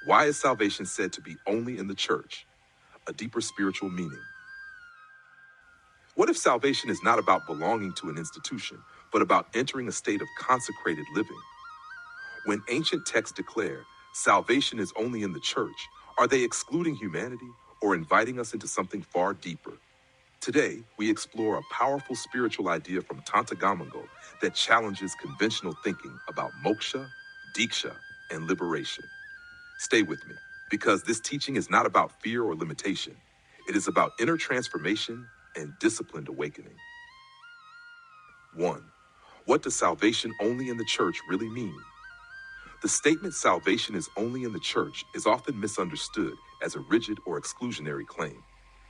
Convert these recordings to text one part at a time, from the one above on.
Why is salvation said to be only in the church? A deeper spiritual meaning. What if salvation is not about belonging to an institution, but about entering a state of consecrated living? When ancient texts declare salvation is only in the church, are they excluding humanity or inviting us into something far deeper? Today, we explore a powerful spiritual idea from Tantagamangal that challenges conventional thinking about Moksha, Dīkṣā, and liberation. Stay with me, because this teaching is not about fear or limitation. It is about inner transformation and disciplined awakening. 1. What does salvation only in the church really mean? The statement salvation is only in the church is often misunderstood as a rigid or exclusionary claim.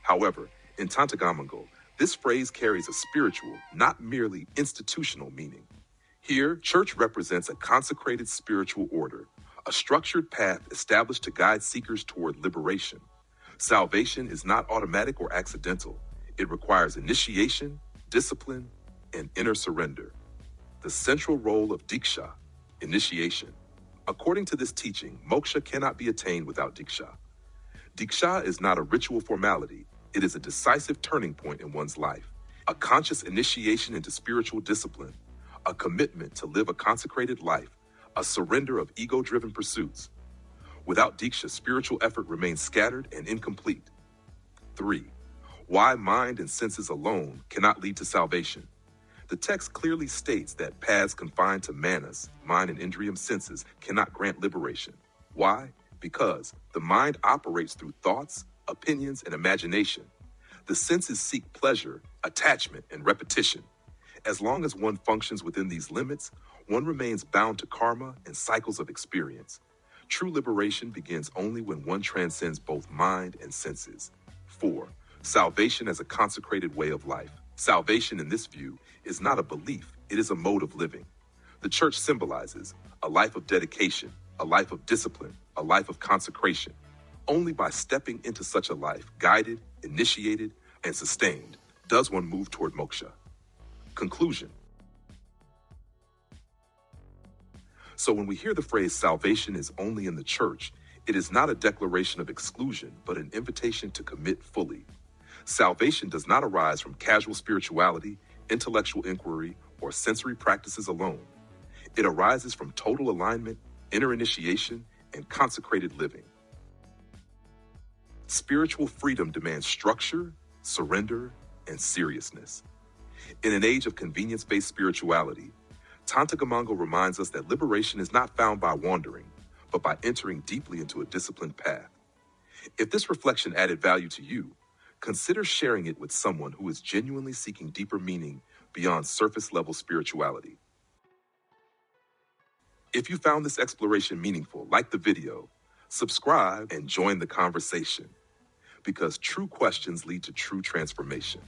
However, in Tantagamangal, this phrase carries a spiritual, not merely institutional meaning. Here, church represents a consecrated spiritual order, a structured path established to guide seekers toward liberation. Salvation is not automatic or accidental. It requires initiation, discipline, and inner surrender. The central role of Dīkṣā, initiation. According to this teaching, Moksha cannot be attained without Dīkṣā. Dīkṣā is not a ritual formality. It is a decisive turning point in one's life, a conscious initiation into spiritual discipline, a commitment to live a consecrated life, a surrender of ego-driven pursuits. Without Dīkṣā, spiritual effort remains scattered and incomplete. 3. Why mind and senses alone cannot lead to salvation. The text clearly states that paths confined to manas, mind and indriyam senses, cannot grant liberation. Why? Because the mind operates through thoughts, opinions, and imagination. The senses seek pleasure, attachment, and repetition. As long as one functions within these limits, one remains bound to karma and cycles of experience. True liberation begins only when one transcends both mind and senses. 4. Salvation as a consecrated way of life. Salvation in this view is not a belief, it is a mode of living. The church symbolizes a life of dedication, a life of discipline, a life of consecration. Only by stepping into such a life, guided, initiated, and sustained, does one move toward moksha. Conclusion. So when we hear the phrase salvation is only in the church, it is not a declaration of exclusion, but an invitation to commit fully. Salvation does not arise from casual spirituality, intellectual inquiry, or sensory practices alone. It arises from total alignment, inner initiation, and consecrated living. Spiritual freedom demands structure, surrender, and seriousness. In an age of convenience-based spirituality, Tantagamangal reminds us that liberation is not found by wandering, but by entering deeply into a disciplined path. If this reflection added value to you, consider sharing it with someone who is genuinely seeking deeper meaning beyond surface-level spirituality. If you found this exploration meaningful, like the video, subscribe and join the conversation, because true questions lead to true transformation.